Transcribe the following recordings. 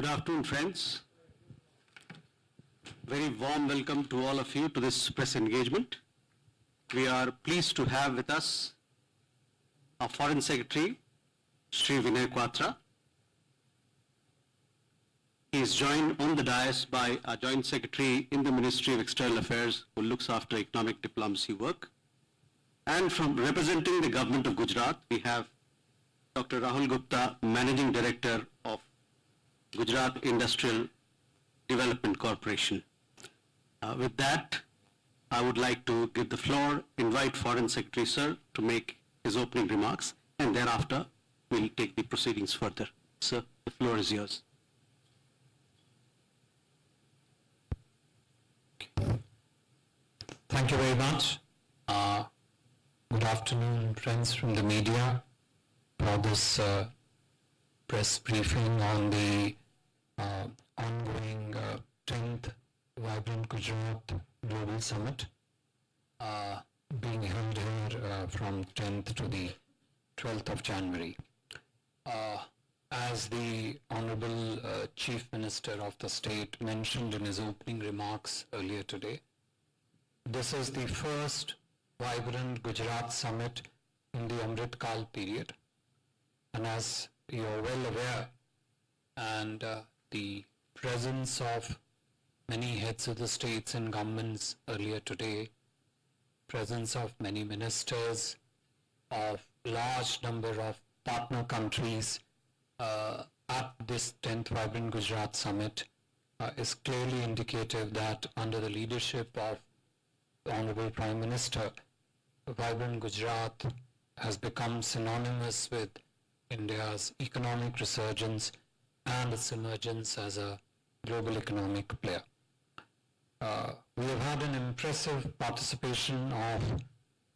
Good afternoon, friends. Very warm welcome to all of you to this press engagement. We are pleased to have with us our Foreign Secretary, Sri Vinay Quatra. He is joined on the dais by our Joint Secretary in the Ministry of External Affairs, who looks after economic diplomacy work. And from representing the government of Gujarat, we have Dr. Rahul Gupta, Managing Director of Gujarat Industrial Development Corporation. With that, I would like to give the floor, invite Foreign Secretary Sir to make his opening remarks, and thereafter we'll take the proceedings further. Sir, the floor is yours. Thank you very much. Good afternoon, friends from the media, for this press briefing on the ongoing 10th Vibrant Gujarat Global Summit being held here from 10th to the 12th of January. As the Honorable Chief Minister of the state mentioned in his opening remarks earlier today, this is the first Vibrant Gujarat Summit in the Amrit Kal period. And as you are well aware, and the presence of many heads of the states and governments earlier today, presence of many ministers, of large number of partner countries at this 10th Vibrant Gujarat Summit is clearly indicative that under the leadership of the Honorable Prime Minister, Vibrant Gujarat has become synonymous with India's economic resurgence and its emergence as a global economic player. We have had an impressive participation of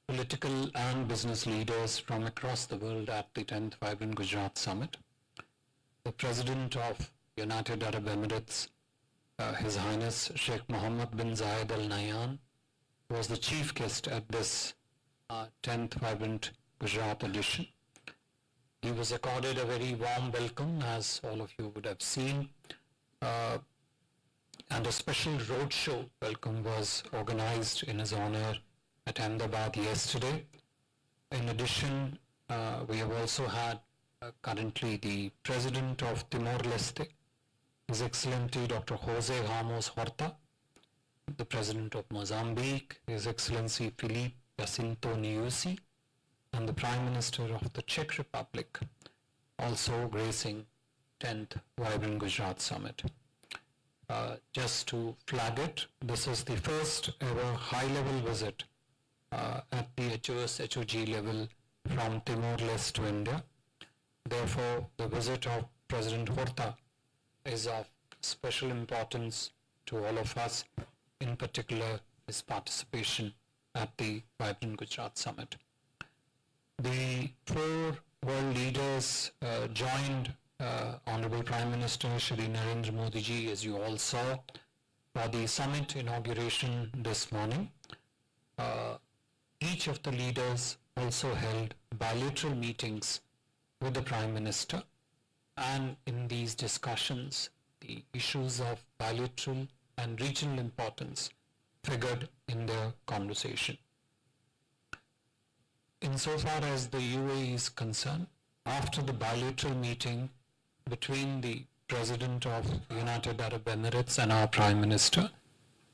political and business leaders from across the world at the 10th Vibrant Gujarat Summit. The President of United Arab Emirates, His Highness Sheikh Mohammed bin Zayed Al Nahyan, was the chief guest at this 10th Vibrant Gujarat edition. He was accorded a very warm welcome, as all of you would have seen, and a special roadshow welcome was organized in his honor at Ahmedabad yesterday. In addition, we have also had currently the President of Timor-Leste, His Excellency Dr. Jose Ramos Horta, the President of Mozambique, His Excellency Filipe Jacinto Nyusi, and the Prime Minister of the Czech Republic, also gracing 10th Vibrant Gujarat Summit. Just to flag it, this is the first ever high-level visit at the HOS-HOG level from Timor-Leste to India. Therefore, the visit of President Horta is of special importance to all of us, in particular his participation at the Vibrant Gujarat Summit. The four world leaders joined Honorable Prime Minister Shri Narendra Modi ji, as you all saw, for the summit inauguration this morning. Each of the leaders also held bilateral meetings with the Prime Minister, and in these discussions, the issues of bilateral and regional importance figured in their conversation. Insofar as the UAE is concerned, after the bilateral meeting between the President of United Arab Emirates and our Prime Minister,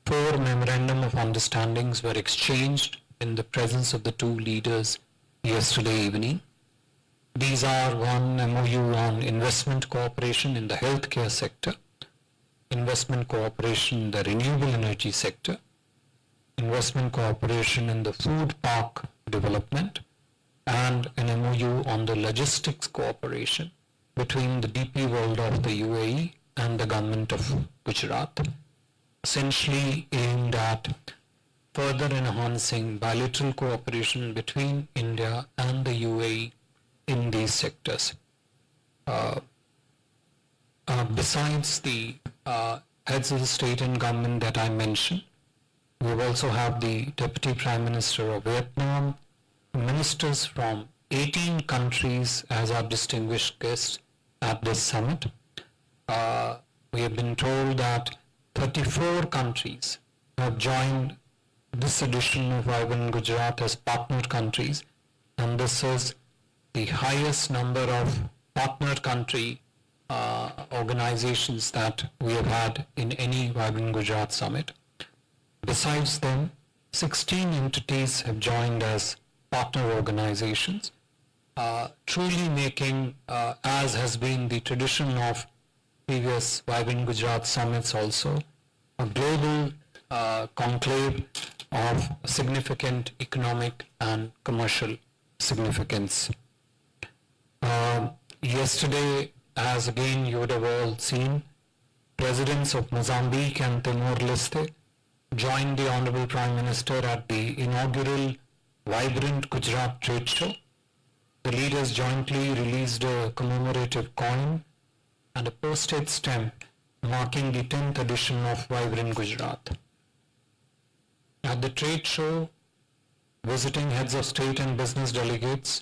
4 memorandum of understandings were exchanged in the presence of the two leaders yesterday evening. These are: one, MOU on investment cooperation in the healthcare sector, investment cooperation in the renewable energy sector, investment cooperation in the food park development, and an MOU on the logistics cooperation between the DP World of the UAE and the government of Gujarat, essentially aimed at further enhancing bilateral cooperation between India and the UAE in these sectors. Besides the heads of the state and government that I mentioned, we also have the Deputy Prime Minister of Vietnam, ministers from 18 countries as our distinguished guests at this summit, we have been told that 34 countries have joined this edition of Vibrant Gujarat as partner countries, and this is the highest number of partner country organizations that we have had in any Vibrant Gujarat Summit. Besides them, 16 entities have joined as partner organizations, truly making, as has been the tradition of previous Vibrant Gujarat Summits also, a global conclave of significant economic and commercial significance. Yesterday, as again you would have all seen, presidents of Mozambique and Timor-Leste joined the Honorable Prime Minister at the inaugural Vibrant Gujarat Trade Show. The leaders jointly released a commemorative coin and a postage stamp marking the 10th edition of Vibrant Gujarat. At the trade show, visiting heads of state and business delegates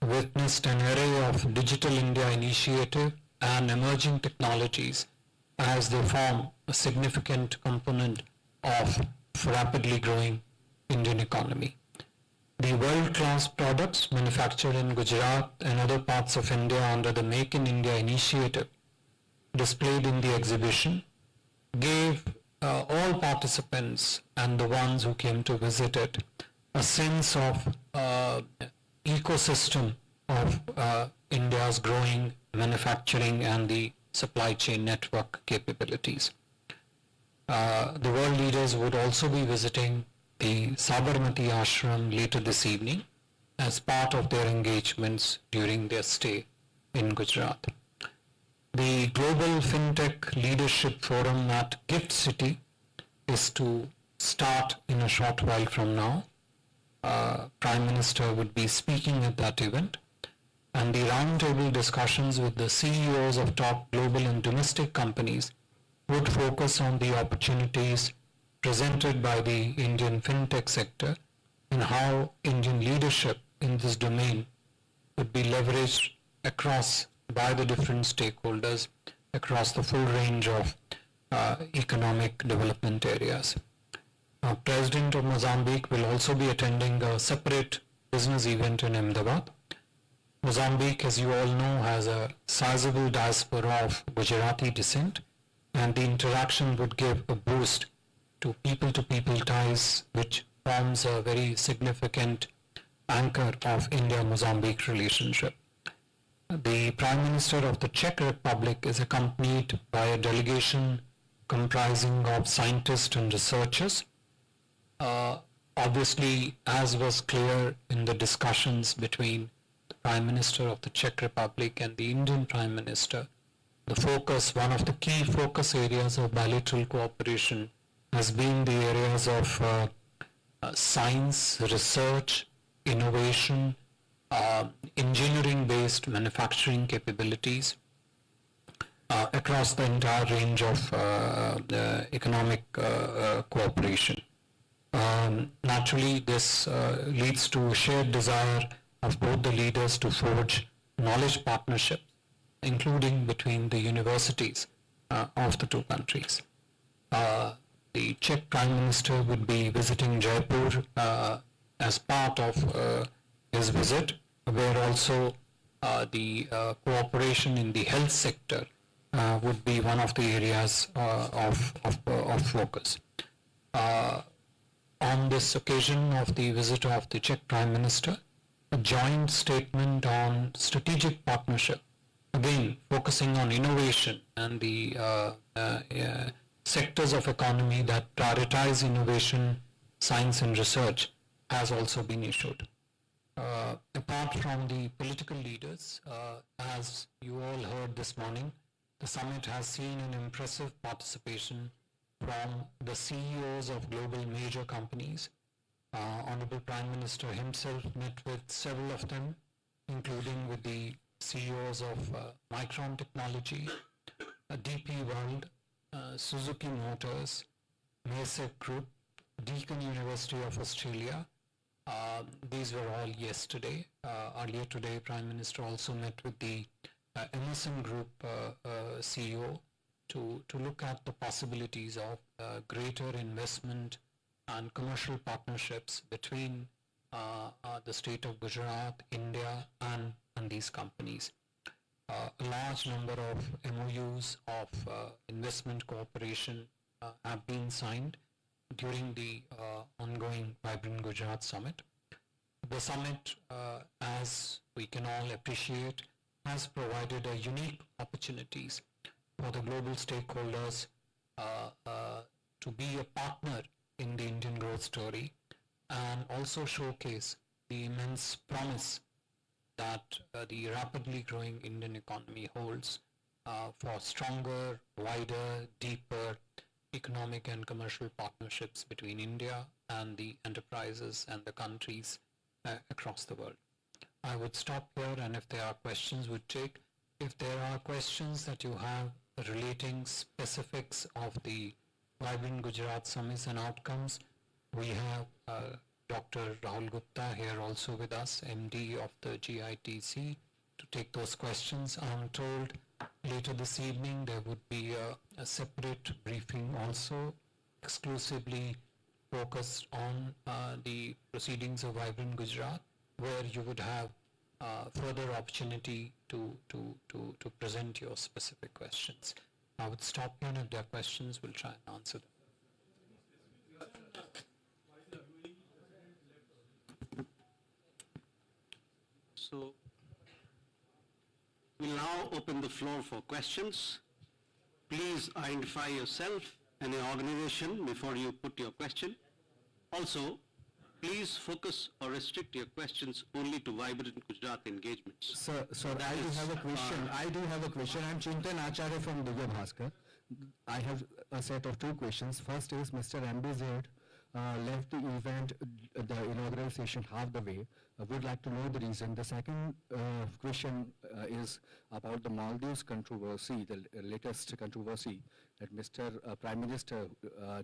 witnessed an array of Digital India initiative and emerging technologies as they form a significant component of rapidly growing Indian economy. The world-class products manufactured in Gujarat and other parts of India under the Make in India initiative displayed in the exhibition gave all participants and the ones who came to visit it a sense of ecosystem of India's growing manufacturing and the supply chain network capabilities. The world leaders would also be visiting the Sabarmati Ashram later this evening as part of their engagements during their stay in Gujarat. The Global Fintech Leadership Forum at Gift City is to start in a short while from now. Prime Minister would be speaking at that event, and the roundtable discussions with the CEOs of top global and domestic companies would focus on the opportunities presented by the Indian fintech sector and how Indian leadership in this domain would be leveraged across by the different stakeholders across the full range of economic development areas. President of Mozambique will also be attending a separate business event in Ahmedabad. Mozambique, as you all know, has a sizable diaspora of Gujarati descent, and the interaction would give a boost to people ties, which forms a very significant anchor of India-Mozambique relationship. The Prime Minister of the Czech Republic is accompanied by a delegation comprising of scientists and researchers. Obviously, as was clear in the discussions between the Prime Minister of the Czech Republic and the Indian Prime Minister, one of the key focus areas of bilateral cooperation has been the areas of science, research, innovation, engineering-based manufacturing capabilities across the entire range of economic cooperation. Naturally, this leads to a shared desire of both the leaders to forge knowledge partnerships, including between the universities of the two countries. The Czech Prime Minister would be visiting Jaipur as part of his visit, where also the cooperation in the health sector would be one of the areas of focus. On this occasion of the visit of the Czech Prime Minister, a joint statement on strategic partnership, again focusing on innovation and the sectors of economy that prioritize innovation, science and research, has also been issued. Apart from the political leaders, as you all heard this morning, the summit has seen an impressive participation from the CEOs of global major companies. Honorable Prime Minister himself met with several of them, including with the CEOs of Micron Technology, DP World, Suzuki Motors, Masek Group, Deakin University of Australia. These were all yesterday. Earlier today, Prime Minister also met with the MSM Group CEO to look at the possibilities of greater investment and commercial partnerships between the state of Gujarat, India, and these companies. A large number of MOUs of investment cooperation have been signed during the ongoing Vibrant Gujarat Summit. The summit, as we can all appreciate, has provided a unique opportunities for the global stakeholders to be a partner in the Indian growth story and also showcase the immense promise that the rapidly growing Indian economy holds for stronger, wider, deeper economic and commercial partnerships between India and the enterprises and the countries across the world. I would stop here, and if there are questions, would take. If there are questions that you have relating specifics of the Vibrant Gujarat Summits and outcomes, we have Dr. Rahul Gupta here also with us, MD of the GITC, to take those questions. I'm told later this evening there would be a separate briefing also exclusively focused on the proceedings of Vibrant Gujarat, where you would have further opportunity to present your specific questions. I would stop here, and if there are questions, we'll try and answer them. So we'll now open the floor for questions. Please identify yourself and your organization before you put your question. Also, please focus or restrict your questions only to Vibrant Gujarat engagements. Sir, I do have a question. I'm Chintan Acharya from Divya Bhaskar. I have a set of two questions. First is Mr. MBZ left the event, the inaugural session half the way. I would like to know the reason. The second question is about the Maldives controversy, the latest controversy that Mr. Prime Minister,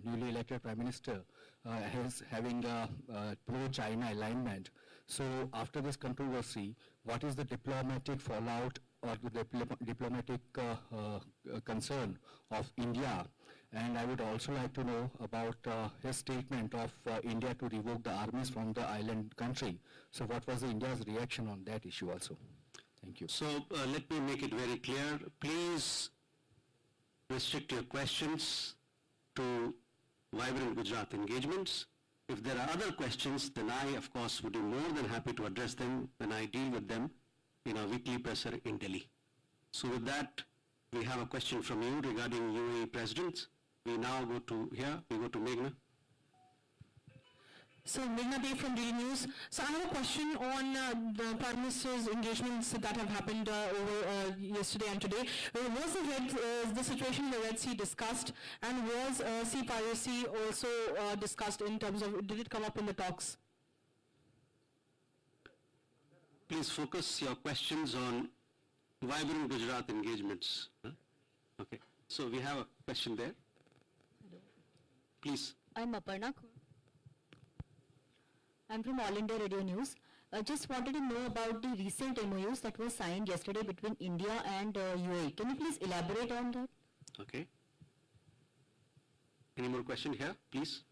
newly elected Prime Minister, is having a pro-China alignment. So after this controversy, what is the diplomatic fallout or the diplomatic concern of India? And I would also like to know about his statement of India to revoke the armies from the island country. So what was India's reaction on that issue also? Thank you. So let me make it very clear. Please restrict your questions to Vibrant Gujarat engagements. If there are other questions, then I, of course, would be more than happy to address them when I deal with them in our weekly presser in Delhi. So with that, we have a question from you regarding UAE President. We now go to here, we go to Meghna. So Meghna Dev from Daily News. So I have a question on the Prime Minister's engagements that have happened over yesterday and today. Was the situation in the Red Sea discussed, and was sea piracy also discussed in terms of, did it come up in the talks? Please focus your questions on Vibrant Gujarat engagements. Huh? Okay, so we have a question there. Hello. Please. I'm Aparna. I'm from All India Radio News. Just wanted to know about the recent MOUs that were signed yesterday between India and UAE. Can you please elaborate on that? Okay. Any more question here, please?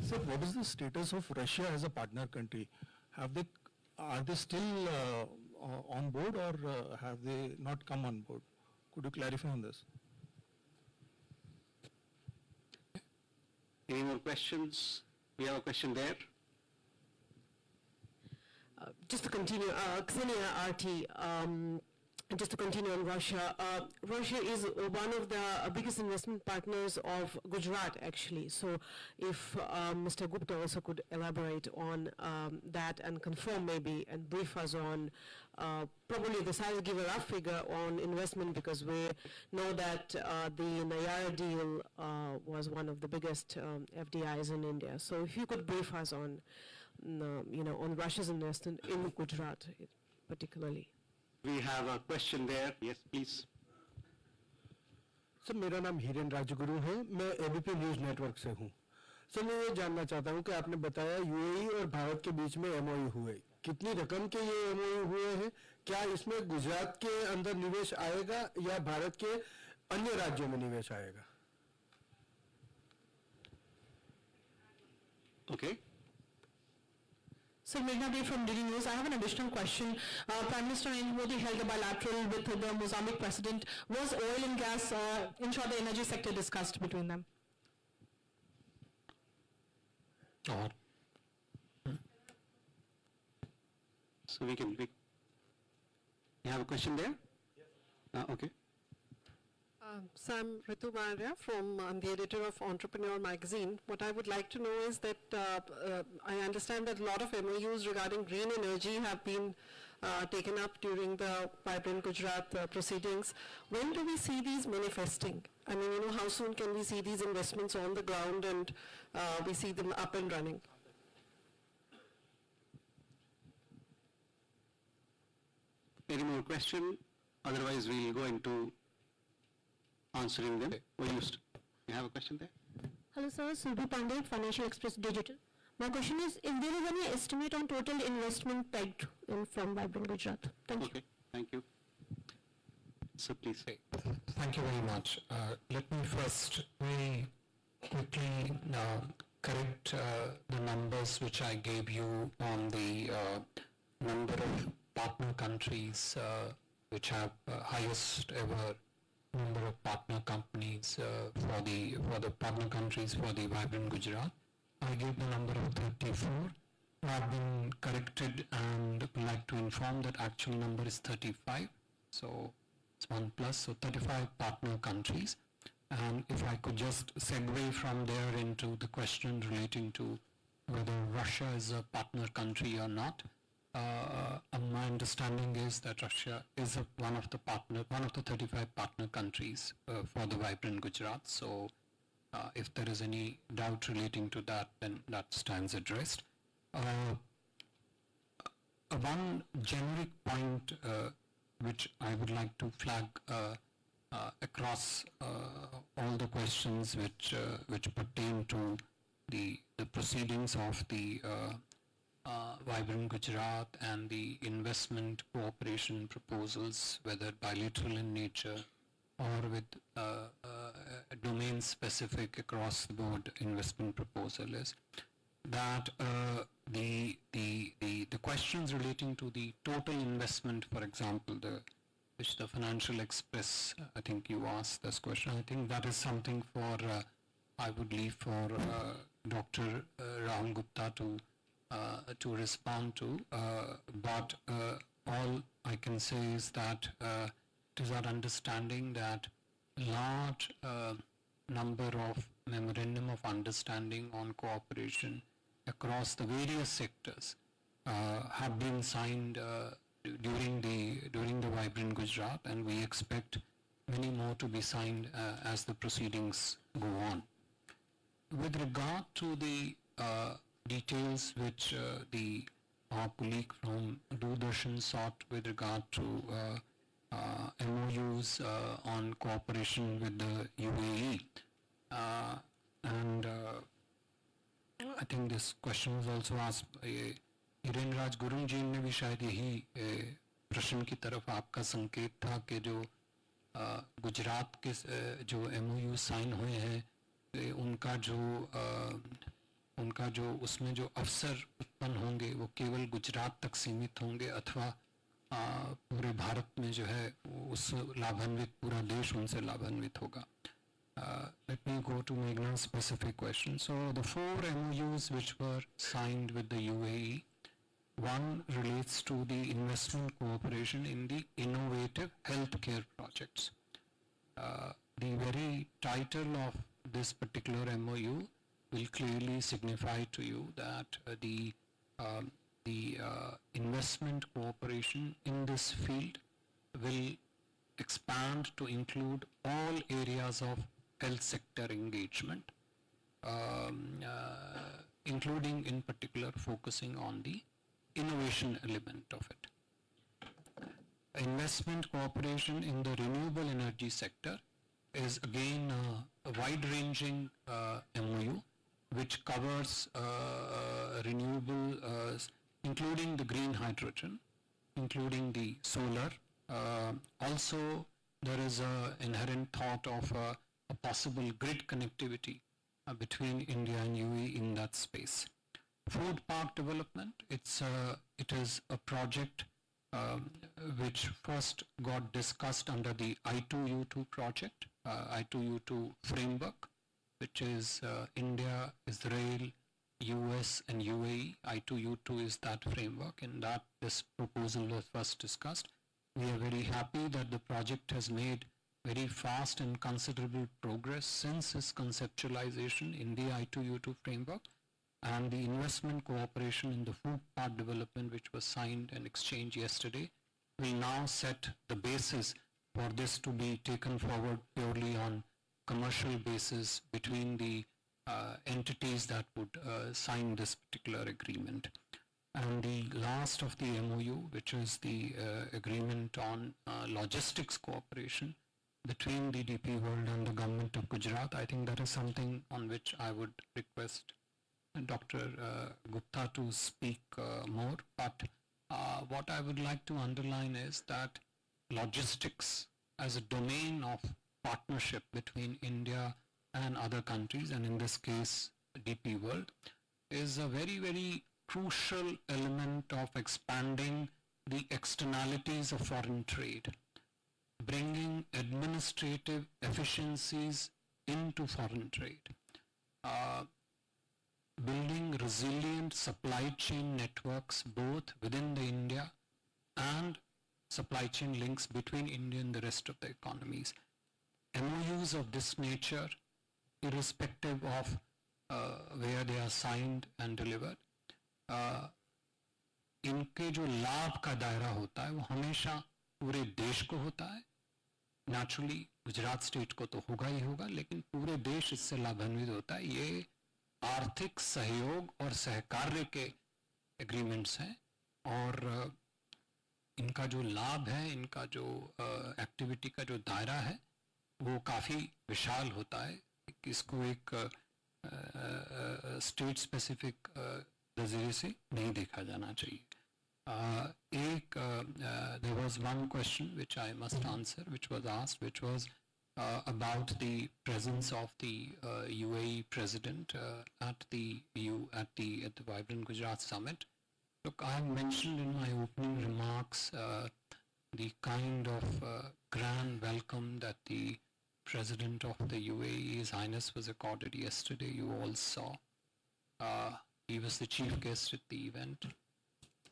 Sir, what is the status of Russia as a partner country? Are they still on board, or have they not come on board? Could you clarify on this? Any more questions? We have a question there. Just to continue, Ksenia RT, just to continue on Russia. Russia is one of the biggest investment partners of Gujarat, actually. So if Mr. Gupta also could elaborate on that and confirm maybe and brief us on probably the size, give a rough figure on investment, because we know that the Nayara deal was one of the biggest FDIs in India. So if you could brief us on, on Russia's investment in Gujarat particularly. We have a question there. Yes, please. Sir मेरा नाम हिरेन राजगुरु है, मैं ABP news network से हूँ। Sir मैं ये जानना चाहता हूँ कि आपने बताया यूएई और भारत के बीच में एमओयू हुए, कितनी रकम के ये एमओयू हुए हैं, क्या इसमें गुजरात के अंदर निवेश आएगा या भारत के अन्य राज्यों में निवेश आएगा? Okay. So, Meghna Dey from DD News. I have an additional question. Prime Minister Narendra Modi held a bilateral with the Mozambique president. Was oil and gas, in short, the energy sector discussed between them? Or So you have a question there? Yes. Okay. So I'm Ritu Maurya I'm the editor of Entrepreneur magazine. What I would like to know is that I understand that a lot of MOUs regarding green energy have been taken up during the Vibrant Gujarat proceedings. When do we see these manifesting? I mean, how soon can we see these investments on the ground and we see them up and running? Any more question? Otherwise, we'll go into answering them. You have a question there? Hello sir, Subhi Pandey, Financial Express Digital. My question is, if there is any estimate on total investment pegged in from Vibrant Gujarat? Thank you. Okay, thank you. So please. thank you very much. Let me first very quickly correct the numbers which I gave you on the number of partner countries which have highest ever number of partner companies for the partner countries for the Vibrant Gujarat. I gave the number of 34. I've been corrected and would like to inform that actual number is 35. So it's 1 plus, so 35 partner countries. And if I could just segue from there into the question relating to whether Russia is a partner country or not. My understanding is that Russia is one of the 35 partner countries for the Vibrant Gujarat. So if there is any doubt relating to that, then that stands addressed. One generic point which I would like to flag across all the questions which pertain to the proceedings of the Vibrant Gujarat and the investment cooperation proposals, whether bilateral in nature or with domain specific across the board investment proposal, is that the questions relating to the total investment, for example, which the Financial Express, I think you asked this question. I think that is something for I would leave for Dr. Rahul Gupta to respond to, but all I can say is that it is our understanding that large number of memorandum of understanding on cooperation across the various sectors have been signed during the Vibrant Gujarat, and we expect many more to be signed as the proceedings go on. With regard to the details which our colleague from Doordarshan sought with regard to MOUs on cooperation with the UAE, and I think this question was also asked by Hiren राज गुरुंग जी ने भी शायद यही प्रश्न की तरफ आपका संकेत था कि जो गुजरात के जो MOU साइन हुए हैं उनका जो उसमें जो अवसर उत्पन्न होंगे वो केवल गुजरात तक सीमित होंगे अथवा पूरे भारत में जो है उस लाभान्वित पूरा देश उनसे लाभान्वित होगा. Let me go to Meghna's specific question. So the 4 MOUs which were signed with the UAE, one relates to the investment cooperation in the innovative healthcare projects. The very title of this particular MOU will clearly signify to you that the investment cooperation in this field will expand to include all areas of health sector engagement, including in particular focusing on the innovation element of it. Investment cooperation in the renewable energy sector is again a wide-ranging MOU which covers renewable including the green hydrogen, including the solar. Also, there is an inherent thought of a possible grid connectivity between India and UAE in that space. Food park development, it is a project which first got discussed under the I2U2 project, I2U2 framework, which is India, Israel, US and UAE. I2U2 is that framework, and that this proposal was first discussed. We are very happy that the project has made very fast and considerable progress since its conceptualization in the I2U2 framework, and the investment cooperation in the food park development, which was signed and exchanged yesterday, will now set the basis for this to be taken forward purely on commercial basis between the entities that would sign this particular agreement. And the last of the MOU, which is the agreement on logistics cooperation between the DP World and the government of Gujarat, I think that is something on which I would request Dr. Gupta to speak more. But what I would like to underline is that logistics as a domain of partnership between India and other countries, and in this case DP World, is a very, very crucial element of expanding the externalities of foreign trade, bringing administrative efficiencies into foreign trade, building resilient supply chain networks both within the India and supply chain links between India and the rest of the economies. MOUs of this nature, irrespective of where they are signed and delivered, इनके जो लाभ का दायरा होता है वो हमेशा पूरे देश को होता है. नेचुरली गुजरात स्टेट को तो होगा ही होगा, लेकिन पूरे देश इससे लाभान्वित होता है. ये आर्थिक सहयोग और सहकार्य के एग्रीमेंट्स हैं, और इनका जो लाभ है, इनका जो एक्टिविटी का जो दायरा है, वो काफ़ी विशाल होता है. इसको एक स्टेट स्पेसिफिक नज़रिए से नहीं देखा जाना चाहिए. There was one question which I must answer, which was asked, which was about the presence of the UAE president at the Vibrant Gujarat Summit. Look, I have mentioned in my opening remarks the kind of grand welcome that the President of the UAE, His Highness, was accorded yesterday. You all saw. He was the chief guest at the event.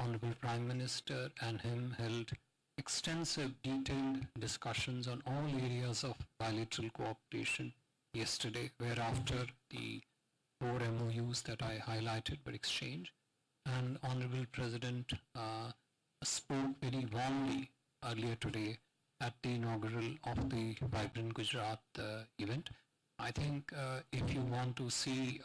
Honorable Prime Minister and him held extensive, detailed discussions on all areas of bilateral cooperation yesterday, whereafter the 4 MOUs that I highlighted were exchanged. And Honorable President spoke very warmly earlier today at the inaugural of the Vibrant Gujarat event. I think if you want to see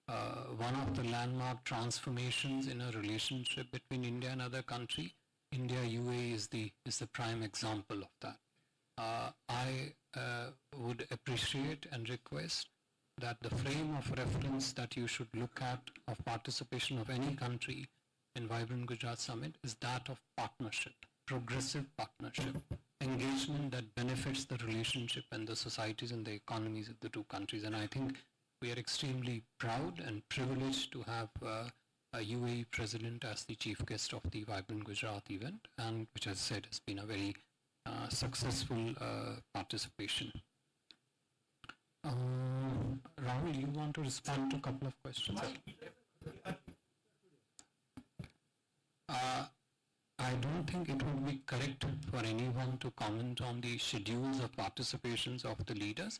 one of the landmark transformations in a relationship between India and other country, India UAE is the prime example of that. I would appreciate and request that the frame of reference that you should look at of participation of any country in Vibrant Gujarat Summit is that of partnership, progressive partnership, engagement that benefits the relationship and the societies and the economies of the two countries. And I think we are extremely proud and privileged to have a UAE president as the chief guest of the Vibrant Gujarat event, and which, as I said, has been a very successful participation. Rahul, you want to respond to a couple of questions? I don't think it would be correct for anyone to comment on the schedules of participations of the leaders.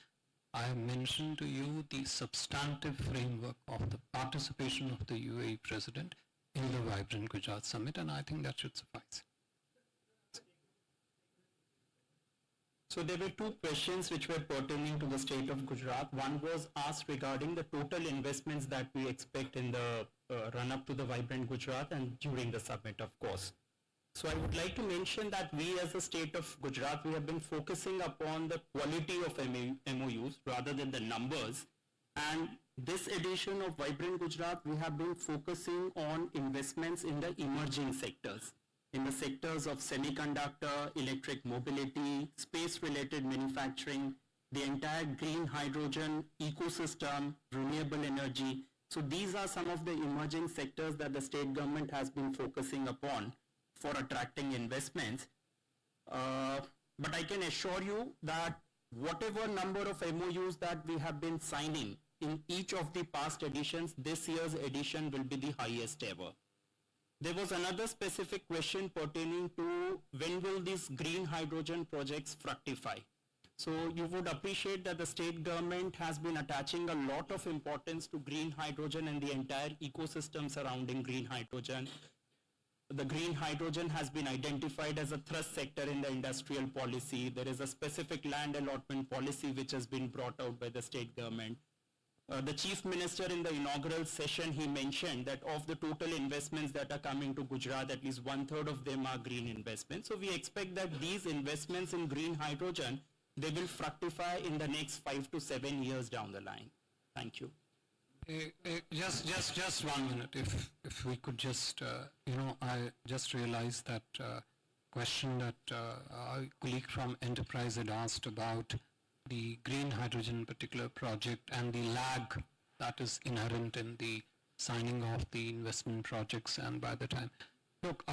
I have mentioned to you the substantive framework of the participation of the UAE president in the Vibrant Gujarat Summit, and I think that should suffice. So there were 2 questions which were pertaining to the state of Gujarat. One was asked regarding the total investments that we expect in the run-up to the Vibrant Gujarat and during the summit, of course. So I would like to mention that we as the state of Gujarat, we have been focusing upon the quality of MOUs rather than the numbers. And this edition of Vibrant Gujarat, we have been focusing on investments in the emerging sectors, in the sectors of semiconductor, electric mobility, space-related manufacturing, the entire green hydrogen ecosystem, renewable energy. So these are some of the emerging sectors that the state government has been focusing upon for attracting investments. But I can assure you that whatever number of MOUs that we have been signing in each of the past editions, this year's edition will be the highest ever. There was another specific question pertaining to when will these green hydrogen projects fructify. So you would appreciate that the state government has been attaching a lot of importance to green hydrogen and the entire ecosystem surrounding green hydrogen. The green hydrogen has been identified as a thrust sector in the industrial policy. There is a specific land allotment policy which has been brought out by the state government. The chief minister in the inaugural session, he mentioned that of the total investments that are coming to Gujarat, at least 1/3 of them are green investments. So we expect that these investments in green hydrogen, they will fructify in the next 5 to 7 years down the line. Thank you. Just 1 minute, if we could just, I just realized that question that our colleague from Enterprise had asked about the green hydrogen particular project and the lag that is inherent in the signing of the investment projects. And by the time, look,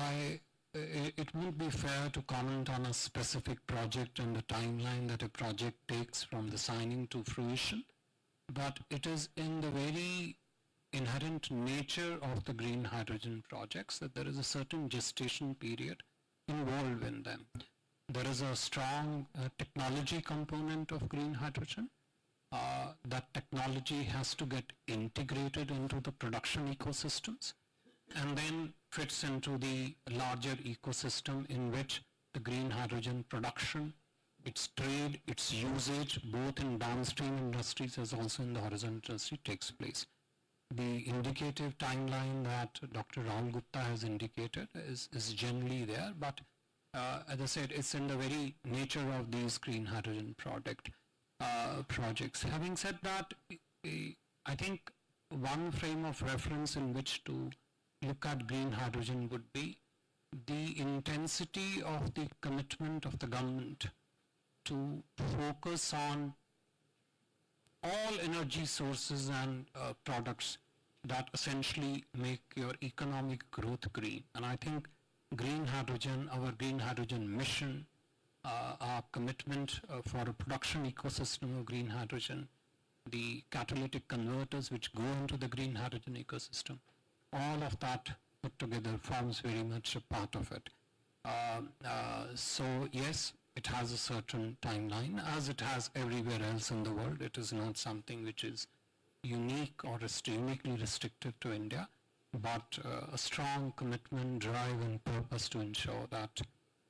it won't be fair to comment on a specific project and the timeline that a project takes from the signing to fruition, but it is in the very inherent nature of the green hydrogen projects that there is a certain gestation period involved in them. There is a strong technology component of green hydrogen. That technology has to get integrated into the production ecosystems and then fits into the larger ecosystem in which the green hydrogen production, its trade, its usage, both in downstream industries as also in the horizontal industry takes place. The indicative timeline that Dr. Rahul Gupta has indicated is generally there, but as I said, it's in the very nature of these green hydrogen projects. Having said that, I think one frame of reference in which to look at green hydrogen would be the intensity of the commitment of the government to focus on all energy sources and products that essentially make your economic growth green. And I think green hydrogen, our green hydrogen mission, our commitment for a production ecosystem of green hydrogen, the catalytic converters which go into the green hydrogen ecosystem, all of that put together forms very much a part of it. So yes, it has a certain timeline, as it has everywhere else in the world. It is not something which is unique or uniquely restricted to India, but a strong commitment, drive and purpose to ensure that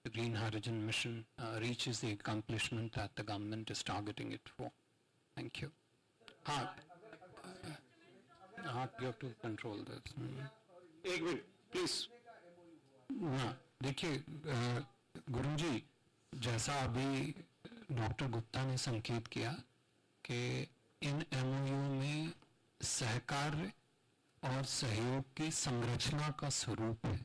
the green hydrogen mission reaches the accomplishment that the government is targeting it for. Thank you. You have to control this. Ek minute, please. देखिए गुरुजी जी, जैसा अभी doctor Gupta ने संकेत किया कि इन MOU में सहकार्य और सहयोग की संरचना का स्वरूप है.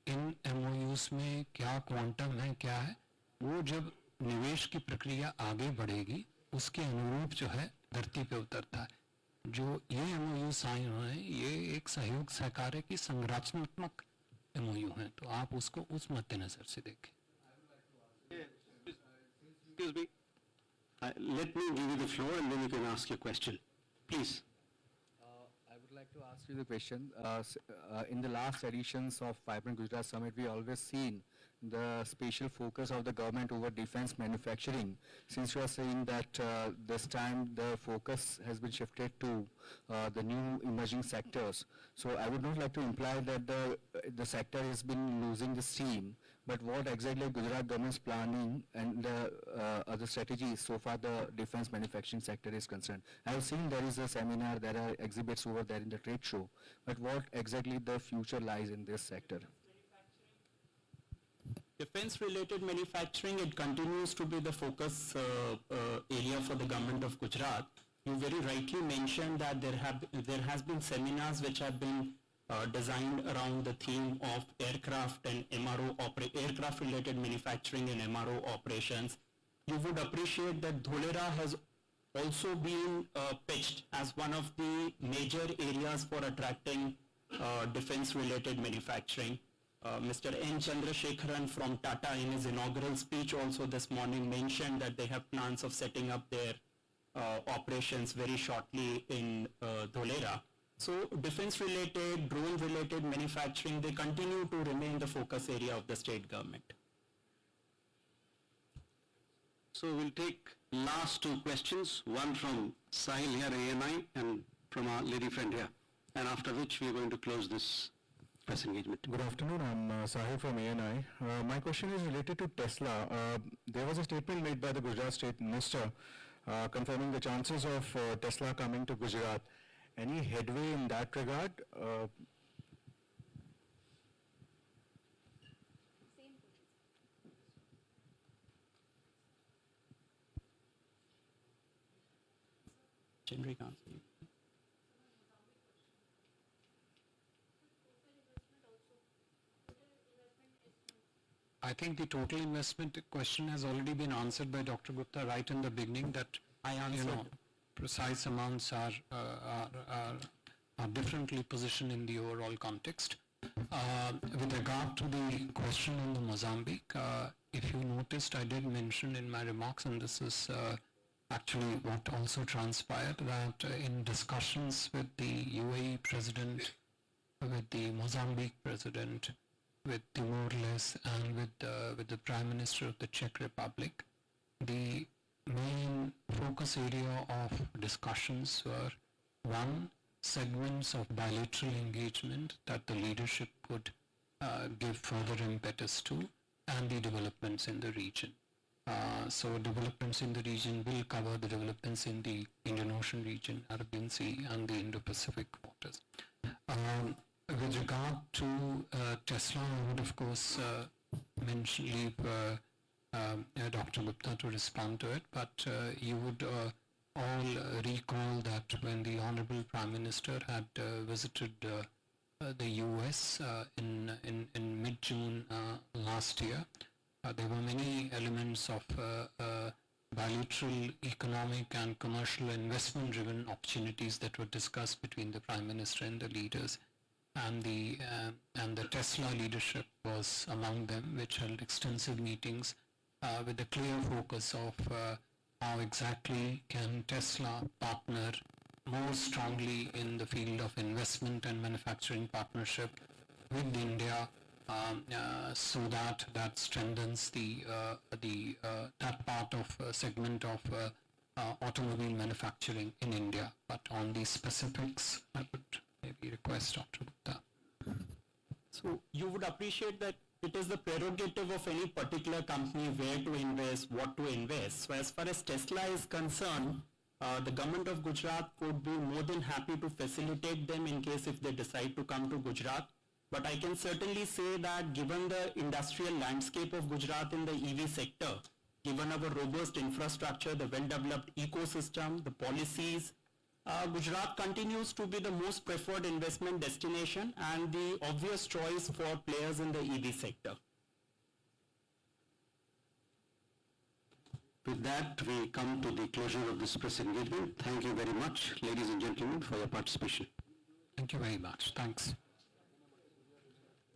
इन एमओयूज में क्या क्वांटम है, क्या है, वो जब निवेश की प्रक्रिया आगे बढ़ेगी उसके अनुरूप जो है धरती पे उतरता है. जो ये एमओयू साइन हुए हैं ये एक सहयोग सहकार्य की संरचनात्मक एमओयू हैं, तो आप उसको उस मद्देनजर से देखें. Excuse me. Let me give you the floor and then you can ask your question. Please. I would like to ask you the question. In the last editions of Vibrant Gujarat Summit, we always seen the special focus of the government over defense manufacturing. Since you are saying that this time the focus has been shifted to the new emerging sectors, so I would not like to imply that the sector has been losing the steam, but what exactly Gujarat government is planning and the other strategies so far the defense manufacturing sector is concerned. I have seen there is a seminar, there are exhibits over there in the trade show, but what exactly the future lies in this sector? Defense-related manufacturing, it continues to be the focus area for the government of Gujarat. you very rightly mentioned that there has been seminars which have been designed around the theme of aircraft and aircraft related manufacturing and MRO operations. You would appreciate that Dholera has also been pitched as one of the major areas for attracting defense related manufacturing. Mr. N. Chandrasekharan from Tata in his inaugural speech also this morning mentioned that they have plans of setting up their operations very shortly in Dholera. So defense related, drone related manufacturing, they continue to remain the focus area of the state government. So we'll take last two questions, one from Sahil here, ANI, and from our lady friend here, and after which we are going to close this press engagement. Good afternoon, I'm Sahil from ANI. My question is related to Tesla. There was a statement made by the Gujarat State Minister confirming the chances of Tesla coming to Gujarat. Any headway in that regard? Chandrika. I think the total investment question has already been answered by Dr. Gupta right in the beginning, that I answered. precise amounts are differently positioned in the overall context. With regard to the question on the Mozambique, if you noticed, I did mention in my remarks, and this is actually what also transpired, that in discussions with the UAE president, with the Mozambique president, with Timor-Leste, and with the Prime Minister of the Czech Republic, the main focus area of discussions were, one, segments of bilateral engagement that the leadership could give further impetus to, and the developments in the region. So developments in the region will cover the developments in the Indian Ocean region, Arabian Sea, and the Indo-Pacific waters. With regard to Tesla, I would of course leave Dr. Gupta to respond to it, but you would all recall that when the Honorable Prime Minister had visited the US in mid-June last year, there were many elements of bilateral economic and commercial investment-driven opportunities that were discussed between the Prime Minister and the leaders. And the Tesla leadership was among them, which held extensive meetings with a clear focus of how exactly can Tesla partner more strongly in the field of investment and manufacturing partnership with India, so that strengthens that part of segment of automobile manufacturing in India. But on the specifics, I would maybe request Dr. Gupta. So you would appreciate that it is the prerogative of any particular company where to invest, what to invest. So as far as Tesla is concerned, the government of Gujarat would be more than happy to facilitate them in case if they decide to come to Gujarat. But I can certainly say that given the industrial landscape of Gujarat in the EV sector, given our robust infrastructure, the well-developed ecosystem, the policies, Gujarat continues to be the most preferred investment destination and the obvious choice for players in the EV sector. With that, we come to the closure of this press engagement. Thank you very much, ladies and gentlemen, for your participation. Thank you very much. Thanks.